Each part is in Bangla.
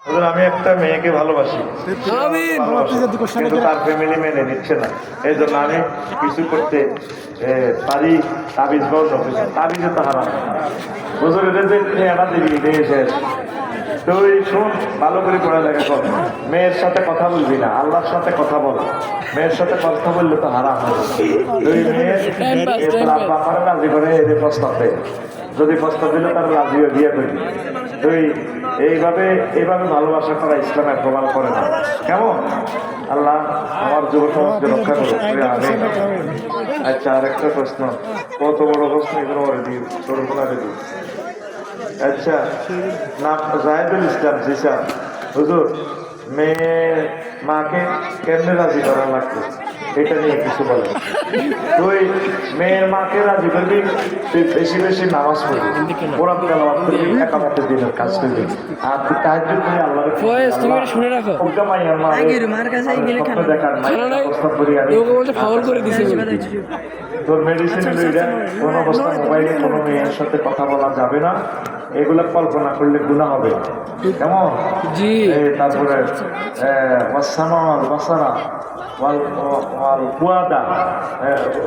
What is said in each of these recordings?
আমি একটা মেয়েকে ভালোবাসি, কিন্তু তার ফ্যামিলি মেনে নিচ্ছে না। এই জন্য আমি কিছু করতে পারি। তাবিজ বন্ধ, তাবিজে তো হারাম। বুঝলি যে এটা দিবি শেষ। তুই শোন, ভালো করে পড়ালেখা কর। মেয়ের সাথে কথা বলবি না, আল্লাহর সাথে কথা বল। মেয়ের সাথে কথা বললে তো হারাম হবে। তুই মেয়ের ব্যাপারে রাজি করে এদের প্রস্তাব দেয়। যদি প্রস্তাব দিলে তার রাজি হয়ে বিয়ে করবি। তুই এইভাবে ভালোবাসা করা ইসলামের প্রমাণ করে না। কেমন? আল্লাহ আমার যুব সমাজকে রক্ষা করুন। আচ্ছা, আর একটা প্রশ্ন, কত বড় প্রশ্ন এগুলো করে দিই, ছোট করে দিই। আচ্ছা, নাম জাহেদুল ইসলাম। জি স্যার। হুজুর, মেয়ে মাকে কেমনে রাজি করা লাগবে, এটা নিয়ে কিছু বলে। তুই মেয়ের মাকে রাজি করবি, তুই বেশি বেশি নামাজ পড়বি, কোরআন তেলাওয়াত করবি, একামতের দিনের কাজ করবি। আর তুই তাহাজ্জুদ করে আল্লাহর শুনে রাখো, ওটা মাইয়ার মা স্বপ্ন দেখার প্রস্তাব করি আমি ফাউল করে দিছে। তোর মেডিসিন লইরা কোনো অবস্থা মোবাইলে কোনো মেয়ের সাথে কথা বলা যাবে না। এগুলো কল্পনা করলে গুনাহ হবে। কেমন? জি। তারপরে ওয়াসামাল বাসারা ওয়াল কুয়াদা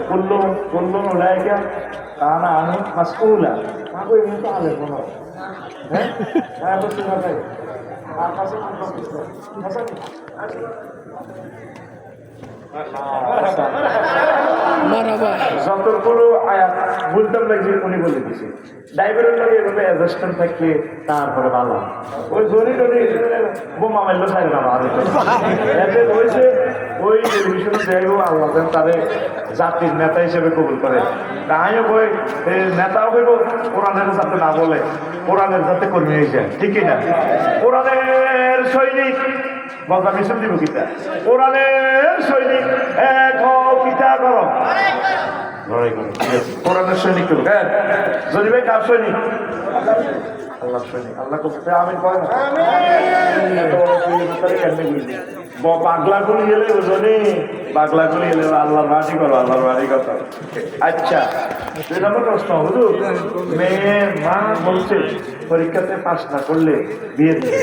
কুল্লু উলাইকা কানা আনহু মাসউলা। মাগো এমনি তো আলে কোনো। হ্যাঁ? হ্যাঁ বলছি না ভাই। আর কাছে কোন কিছু যতগুলো আয়াত বলতাম লাগছে উনি বলে দিছে। ড্রাইভারের লাগে এভাবে অ্যাডজাস্টমেন্ট থাকলে তারপরে ভালো। ওই জরি টরি বোমা মারলো চাই না এতে হয়েছে। ওই টেলিভিশনে যাইও আল্লাহ তারে জাতির নেতা হিসেবে কবুল করে। তাইও কই নেতাও কইব কোরআনের যাতে না বলে, কোরআনের যাতে কর্মী হয়েছে। ঠিকই না? কোরআনের সৈনিক বলতা মিশন দিব কিতা, কোরআনের সৈনিক এক কিতা করো লড়াই করো। কোরআনের সৈনিক করো। হ্যাঁ, যদি ভাই কার সৈনিক? আল্লাহ সৈনিক। আল্লাহ করতে আমি কয় না পাগলাগুলি এলে ওজনে পাগলাগুলি এলে আল্লাহর বাড়ি করো, আল্লাহর বাড়ি কথা। আচ্ছা, দুই নম্বর প্রশ্ন, হুজুর মেয়ে মা বলছে পরীক্ষাতে পাস না করলে বিয়ে দেবে।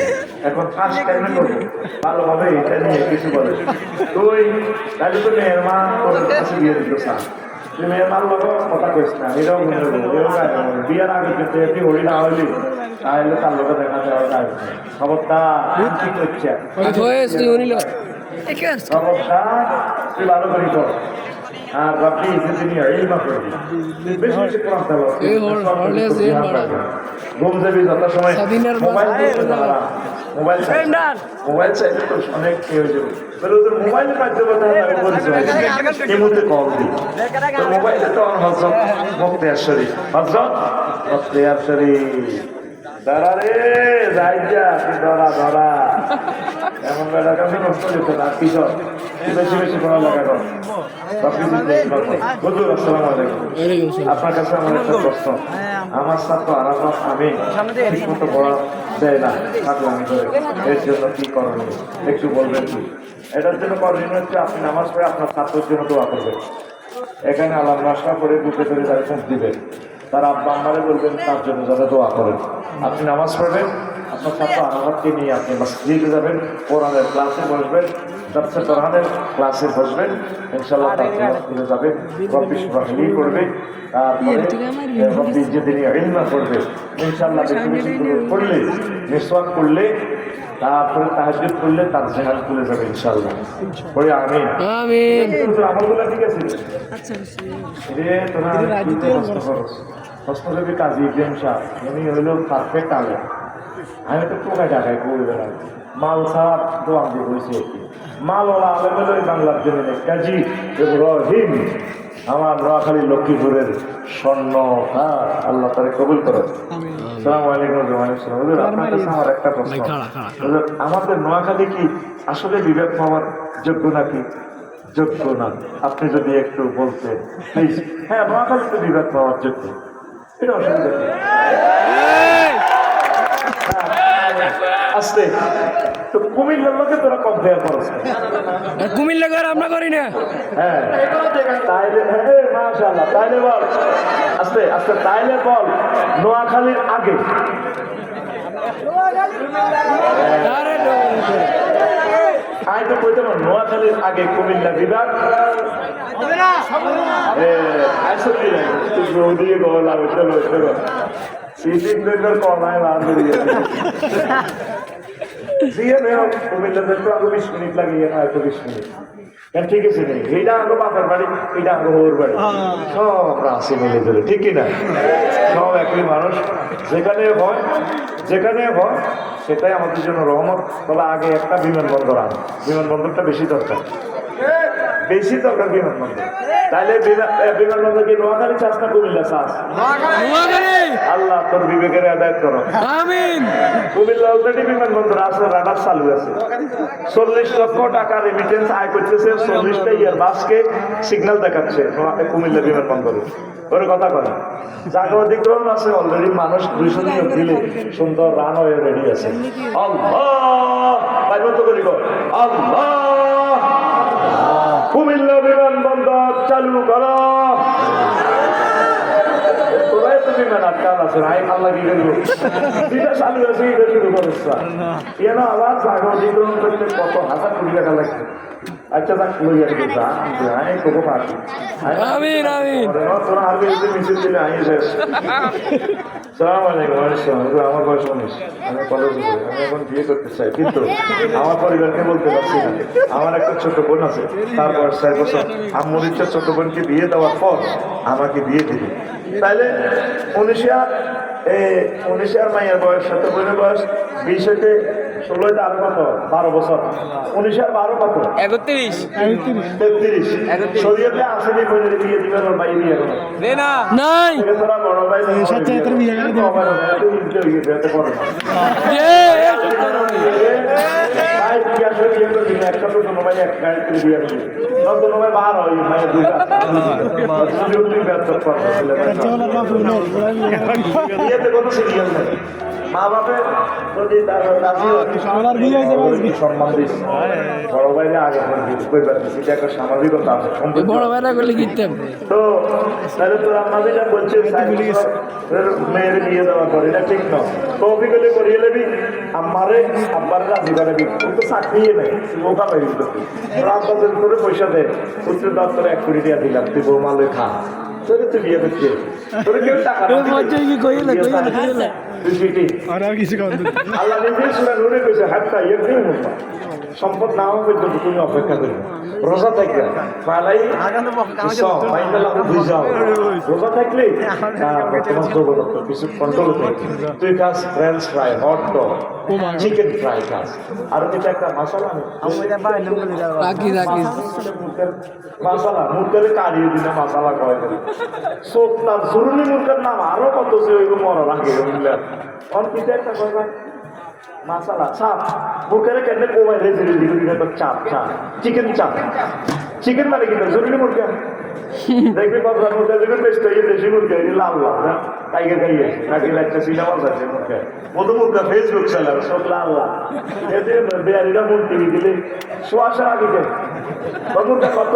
এখন পাস কেন করবো ভালোভাবে, এটা নিয়ে কিছু বলে। তুই তাহলে তো মেয়ের মা তোর কাছে বিয়ে দিতে চান, তুই মেয়ের মার লোক কথা কইস না। এটাও বিয়ের আগে কিন্তু একটি হরি না হইলি তাহলে তার লোকে দেখা যাওয়া যায়। খবরদার কি করছে, খবরদার তুই ভালো করি কর। আর বাপি তিনি ইলমা করবি, বেশি বেশি কোরআন তেলাওয়াত ঘুম যাবি যত সময় মোবাইল মোবাইল চাইলে তো অনেক কি হয়ে যাবে। ওদের মোবাইলের মাধ্যমে এই মুহূর্তে কল দিই মোবাইলে তো হজরত মুক্তিয়ার শরীফ, হজরত মুক্তিয়ার শরীফ ধরা রে যাই যা তুই ধরা ধরা এমন বেলা কাছে নষ্ট যেতে না। কিশোর বেশি বেশি পড়ালেখা কর। হুজুর আসসালামু আলাইকুম। আপনার কাছে আমার একটা প্রশ্ন, আমার ছাত্র আরাফাত আমি ঠিকমতো পড়া দেয় না পাগলামি করে, এর জন্য কি করণীয় একটু বলবেন কি? এটার জন্য করণীয় হচ্ছে আপনি নামাজ পড়ে আপনার ছাত্রের জন্য দোয়া করবেন। এখানে আল্লাহ নাশা করে বুকে ধরে তারা মুখ দিবেন, তার আব্বা আম্মারে বলবেন তার জন্য যাতে দোয়া করেন। আপনি নামাজ পড়বেন, আপনার ছাত্র আরাফাতকে নিয়ে আপনি মসজিদে যাবেন, কোরআনের ক্লাসে বসবেন, যাচ্ছে কোরআনের ক্লাসে বসবেন, ইনশাআল্লাহ তার মসজিদে যাবেন, রব্বি সুবহানাহু করবে, তারপরে রব্বি যেদিন ইলমা করবে ইনশাআল্লাহ বেশি বেশি পড়লে, মিসওয়াক করলে, তারপরে তাহাজ্জুদ করলে তার জিহাদ খুলে যাবে ইনশাআল্লাহ। পড়ি আমিন আমিন। আমলগুলো ঠিক আছে? আচ্ছা রে তোরা হস্তজীবী কাজী ইব্রাহিম শাহ উনি হইল পারফেক্ট আলে। আমি তো টোকায় টাকায় করে বেড়াই, মাল ছাড়া তো আমি বলছি মালওয়ালা আলেম হলো বাংলার জন্য কাজী ইব্রাহিম, আমার নোয়াখালী লক্ষ্মীপুরের স্বর্ণ। হ্যাঁ, আল্লাহ তারে কবুল করেন। আসসালামু আলাইকুম। আপনার কাছে আমার একটা প্রশ্ন, আমাদের নোয়াখালী কি আসলে বিবেক পাওয়ার যোগ্য নাকি যোগ্য না? আপনি যদি একটু বলতেন প্লিজ। হ্যাঁ, নোয়াখালী তো বিবেক পাওয়ার যোগ্য, এটা অসুবিধা নেই। আসতে তো কুমিল্লার লোকে তোরা কম্পেয়ার করছ, কুমিল্লা করে আমরা করি না। হ্যাঁ তাইলে মাশাআল্লাহ, তাইলে বল আস্তে আস্তে, তাইলে বল নোয়াখালীর আগে আমি তো কইতে পারবো নোয়াখালীর আগে কুমিল্লা বিভাগ ওদিকে গল আর চলো চলো সিটিং দেখবার কমায় বার দিয়ে কুমিল্লাতে তো আগে 20 মিনিট লাগিয়ে না 20 মিনিট ঠিক আছে নেই এইটা আগে বাপের বাড়ি এটা আগে ওর বাড়ি সব রাশি মিলে চলে ঠিক কিনা সব একই মানুষ যেখানে হয় সেটাই আমাদের জন্য রহমত। তবে আগে একটা বিমানবন্দর আন, বিমানবন্দরটা বেশি দরকার বিমানবন্দর। তাইলে বিমানবন্দর কি নোয়াখালী চাষ না কুমিল্লা চাষ? আল্লাহ তোর বিবেকের আদায় করো। কুমিল্লা অলরেডি বিমানবন্দর আছে, রাডার চালু আছে। 40 লক্ষ টাকা রেমিটেন্স আয় করতেছে, 40টা এয়ারবাসকে সিগন্যাল দেখাচ্ছে কুমিল্লা বিমানবন্দরে। ওর কথা বলে জায়গা অধিগ্রহণ আছে অলরেডি, মানুষ 200 নিয়োগ দিলে সুন্দর রান হয়ে রেডি আছে। আল্লাহ আল্লাহ কুমিল্লা বিমানবন্দর চালু করো। তোরাই তো বিমান আটকাল আছে ভাই, আল্লাহ কি করবো যেটা চালু আছে এটা শুরু করেছে কেন আবার জায়গা অধিগ্রহণ করতে কত হাজার কোটি টাকা লাগছে। আচ্ছা যাক লইয়া দিকে যা আমি তোকে পাচ্ছি তোরা আগে মিছিল দিলে আমি শেষ। সালাম আলাইকুম। আমার বয়স 19, আমি কলেজ করি, আমি এখন বিয়ে করতে চাই, কিন্তু আমার পরিবারকে বলতে পারছি না। আমার একটা ছোট বোন আছে, তার বয়স 4 বছর। আম্মুর ইচ্ছা ছোট বোনকে বিয়ে দেওয়ার পর আমাকে বিয়ে দিবে। তাইলে 19 মাইয়ের বয়স, ছোট বোনের বয়স 20 হইতে 16 আরো কত 12 বছর। 19 আর 12 কত 31 33। শরীয়তে আসেনি বোনের বিয়ে দিবেন ওর ভাই বিয়ে করবে নাই। তোরা বড় ভাই সাথে তোর বিয়ে করে দিবে ভাই করে ভাই কি আসলে বিয়ে করে দিবে একটা তো কোনো ভাই এক গাড়ি করে বিয়ে করবে না, কোনো ভাই বার হয় ভাই দুইটা সুযোগ তুই ব্যর্থ করতে বলে বিয়েতে কোনো সিরিয়াল নেই। মা বাপের যদি তার সম্মান দিস বড় ভাইরে আগে সেটা একটা সামাজিকতা আছে, বড় ভাইরা করলে কিনতে হবে। তো তাহলে তোর আমাদের বলছে মেয়ের বিয়ে দেওয়ার পর এটা ঠিক নয়। তো অভিজ্ঞতা করিয়ে নেবি আমারে আব্বার রাজি করাবি, কিন্তু চাকরি নেই ওকা পাবি রাত করে পয়সা দেয় উচ্চ দপ্তরে 1 কোটি টাকা দিলাম, তুই বৌমালে খা তোরে তুই বিয়ে করছে তোর কেউ টাকা আল্লাহ নিজে সুরা নুরে কইছে হাত্তা ইয়াকিন মুসা সম্পদ না হওয়া পর্যন্ত তুমি অপেক্ষা করবে, রোজা থাকবে পালাই রোজা থাকলে তোমার জগৎ কিছু কন্ট্রোল থাকবে। তুই খাস French fry, hot dog, chicken fry খাস, আর এটা একটা মশলা মশলা মুরগের কারিয়ে দিলে মশলা কয় সোপ তার জরুরি মুরগের নাম আরো কত যে ওই মরা রাখে অন পিঠে একটা কয় ভাই মাসালা চাপ মুরগের কেন কোবাই রেজে চাপ চাপ চিকেন চাপ। চিকেন মানে কি জরুরি মুরগা দেখবি বাবরা মুরগা যখন বেস্ট হয়ে দেশি মুরগা লাল লাল না টাইগার খাইয়ে নাকি একটা সিনেমা আছে মুরগা মধু মুরগা ফেসবুক চালার সব লাল লাল এতে বেয়ারিরা মূর্তি দিলে শোয়াশার আগে যায় মুরগা কত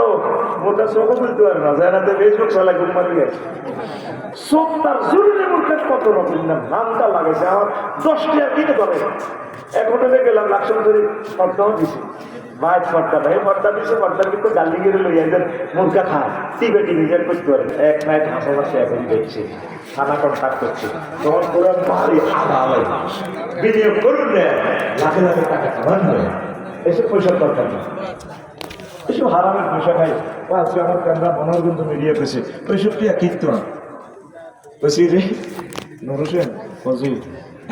মুরগা চোখও বুঝতে পারে না জানাতে ফেসবুক চালা ঘুম মারি গেছে চোখ তার জরুরি মুরগার কত রকম নামটা লাগাইছে আমার 10 টাকা কিনে ধরে এক হোটেলে গেলাম লাকসাম ধরে সপ্তাহ দিছি ভাই ফটকা ভাই ফটকা দিচ্ছে ফটকার কিন্তু গালি গিরে লই এদের মুরগা খায় টিবেটি নিজের করতে পারে এক নাইট হাসামাসে এখন দেখছি থানা কন্ট্যাক্ট করছে তখন পুরো ভারী আধা হয় বিনিয়োগ করুন না লাখে লাখে টাকা কামান এসব পয়সার দরকার নেই, এসব হারামের পয়সা খাই আজকে আমার ক্যামেরা মনোর কিন্তু মিডিয়া পেয়েছে ওইসব কি কিন্তু না বলছি রে নরসেন বলছি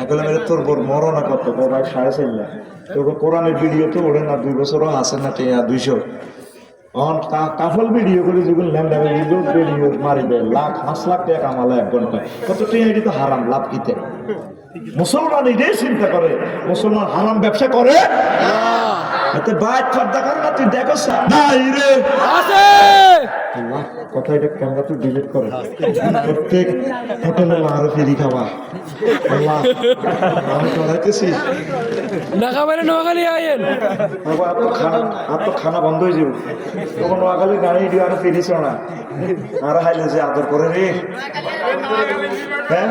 এখন মেরে তোর বোর মরো না কত ভাই 4.5 লাখ তোকে কোরআনের ভিডিও তো ওরে না 2 বছরও আছে না 200 কাফল ভিডিও করে যেগুলো ল্যান্ডার ভিডিও মারি দেয় লাখ 5 লাখ টাকা কামালে 1 ঘন্টায় কত টাকা তো হারাম লাভ কিতে মুসলমান এটাই চিন্তা করে মুসলমান হারাম ব্যবসা করে এতে বাইট পর্দা কর না, তুই দেখো নাই রে আছে আল্লাহ, কথা এটা ক্যামেরা তুই ডিলিট করে প্রত্যেক হোটেলে আরো ফেরি খাওয়া আল্লাহ আমি করাইতেছি ঢাকা বাইরে নোয়াখালী আইয়েন বাবা আর তো খানা বন্ধ হয়ে যাবে তখন নোয়াখালী গাড়ি দিয়ে আরো ফেরিস না আর হাইলে যে আদর করে রে হ্যাঁ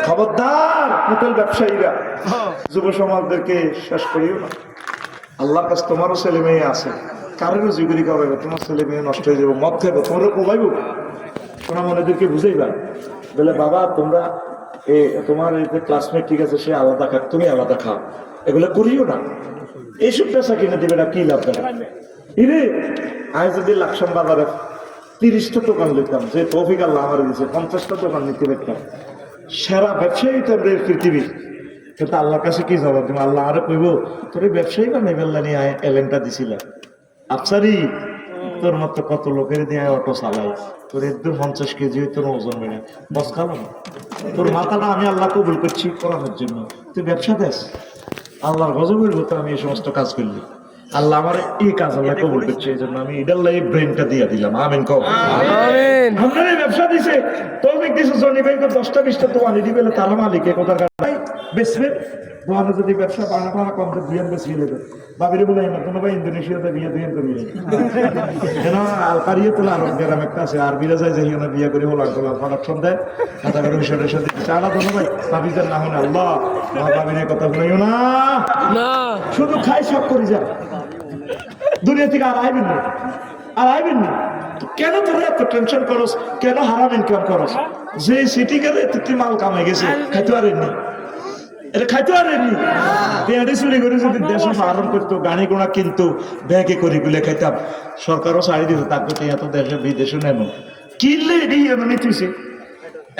খবরদার হোটেল ব্যবসায়ীরা যুব সমাজদেরকে শেষ করিও না আল্লাহর কাছে তোমারও ছেলে মেয়ে আছে কারোরও জিগুরি খাওয়াবে তোমার ছেলে মেয়ে নষ্ট হয়ে যাবো মদ খাইবো তোমারও কোবাইব সোনা মনেদেরকে বুঝাইবা বলে বাবা তোমরা তোমার এই যে ক্লাসমেট ঠিক আছে সে আলাদা খাক তুমি আলাদা খাও এগুলো করিও না এইসব পেশা কিনে দিবে না কি লাভ দেবে ইরে আমি যদি লাকসাম বাজারে 30টা দোকান লিখতাম যে তৌফিক আল্লাহ আমার দিয়েছে 50টা দোকান নিতে পারতাম সেরা ব্যবসায়ী তো পৃথিবীর কিন্তু আল্লাহর কাছে কি জবাব দেবো আল্লাহ আরো কইব তোর এই ব্যবসায়ী বা নেবেল্লা নিয়ে এলেনটা দিছিল আফসারি তোর মতো কত লোকের দিয়ে অটো চালাই তোর একদম 50 কেজি তোর ওজন বেড়ে বস খাবো তোর মাথাটা আমি আল্লাহ কবুল করছি করানোর জন্য তুই ব্যবসা দেশ আল্লাহর গজবের মতো আমি এই সমস্ত কাজ করলি আল্লাহ আমার এই কাজ আল্লাহ কবুল করছে এই জন্য আমি ইডাল্লাহ এই ব্রেনটা দিয়ে দিলাম আমিন কব আমিন আপনার এই ব্যবসা দিছে তৌফিক দিছে জনি ভাইকে 10টা 20টা তো আনি দিবে তাহলে মালিকে কোথার ভাই বেসবে দোকানে যদি ব্যবসা বাড়া কম দিয়ে বেশি লেগে বাবিরে বলে না কোনো ভাই ইন্দোনেশিয়াতে বিয়ে দিয়ে করি কেন আলকারিয়ে তোলা আরব গ্রাম একটা আছে আরবিরা যায় যাই না বিয়ে করে হলো আলকোলা প্রোডাকশন দেয় কথা করে বিষয়টার সাথে চালা দোনো ভাই বাবিদের না হলে আল্লাহ বাবিনের কথা বলিও না না শুধু খাই সব করে যা দুনিয়া থেকে আর আইবেন না আর আইবেন না কেন তোরা এত টেনশন করস কেন হারাম ইনকাম করস যে সিটি গেলে তুই মাল কামাই গেছে খাইতে পারেননি এটা খাইতে পারেনি পেঁয়াজি চুরি করে যদি দেশে আরম্ভ করতো গাড়ি ঘোড়া কিনতো ব্যাগে করে গুলে খাইতাম সরকারও ছাড়ি দিত তাকে এত দেশে বিদেশে নেন কিনলে এটি এমন নিতেছে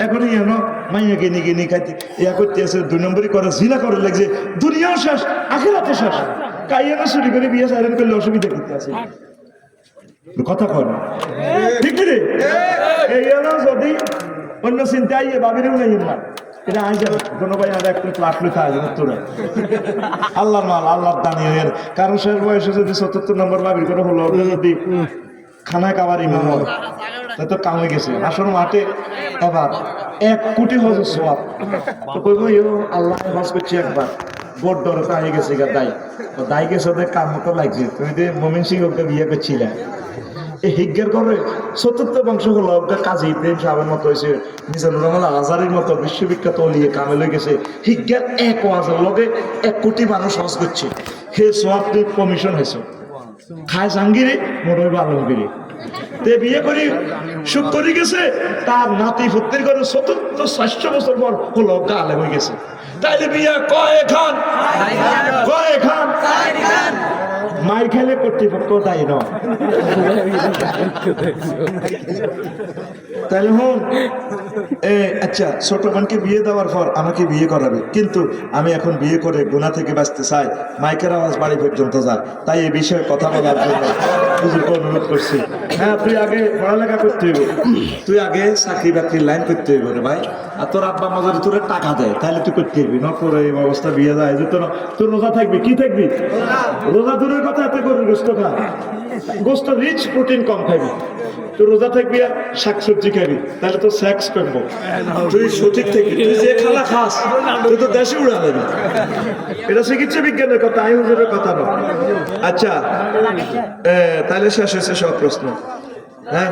এখন এন মাইয়া কিনি কিনি খাইতে ইয়া করতে আছে 2 নম্বরই করে জিনা করে লাগছে দুনিয়াও শেষ আখিরাতও শেষ কাইয়ানো চুরি করে বিয়ে সাইলেন করলে অসুবিধা করতে আছে কথা কর ঠিক রে এই যদি অন্য চিন্তা আইয়ে বাবিরেও নাই না এটা আই যাবে কোনো ভাই আর একটা প্লাটলু খাওয়া যাবে তোরা আল্লাহর মাল আল্লাহর দানিয়ের কারণ শেষ বয়সে যদি 74 নম্বর বাবির করে হলো যদি খানা খাবার ইমাম হল তাই তো কামে গেছে আসল মাঠে এবার 1 কোটি হজ সোয়াব তো কইব আল্লাহ হজ করছি একবার বোর্ড ডরতে আই গেছে দায় তো দায় গেছে ওদের কাম মতো লাগছে তুমি যে মমিন সিং ওকে বিয়ে করছিলে এই হিজ্ঞের করে 74 বংশ হলো ওকে কাজী ইব্রাহিম সাহেবের মতো হয়েছে মিজানুর রহমান আজারির মতো বিশ্ববিখ্যাত অলিয়ে কামে লয়ে গেছে হিজ্ঞের 1 ওয়াজের লগে 1 কোটি মানুষ হজ করছে হে সোয়াব কমিশন হয়েছে খায় জাঙ্গিরে মোটর আলমগিরি তে বিয়ে করি সুখ করে গেছে তার নাতি ফুত্তির করে 74 বছর পর হলো গালে হয়ে গেছে তাইলে বিয়ে কয় খান মাই খেলে কর্তৃপক্ষ দায়ী নয় তাহলে হন আচ্ছা ছোট বোনকে বিয়ে দেওয়ার পর আমাকে বিয়ে করাবে কিন্তু আমি এখন বিয়ে করে গুনাহ থেকে বাঁচতে চাই মাইকের আওয়াজ বাড়ি পর্যন্ত যায় তাই এই বিষয়ে কথা বলার জন্য হুজুরকে অনুরোধ করছি হ্যাঁ তুই আগে পড়ালেখা করতে হইব তুই আগে চাকরি বাকরির লাইন করতে হইব রে ভাই আর তোর আব্বা মজারে তোর টাকা দেয় তাহলে তুই করতে হইবি না তোর এই অবস্থা বিয়ে যায় যে তোর রোজা থাকবি কি থাকবি রোজা দূরের কথা এত করে গোস্ত খা গোস্ত রিচ প্রোটিন কম খাবি তুই রোজা থাকবি আর শাকসবজি খাবি তাহলে তো সেক্স করবো তুই সঠিক থাকবি তুই যে খালা খাস তুই তো দেশে উড়া দেবি এটা চিকিৎসা বিজ্ঞানের কথা আই হুজুরের কথা নয় আচ্ছা তাহলে শেষ হয়েছে সব প্রশ্ন হ্যাঁ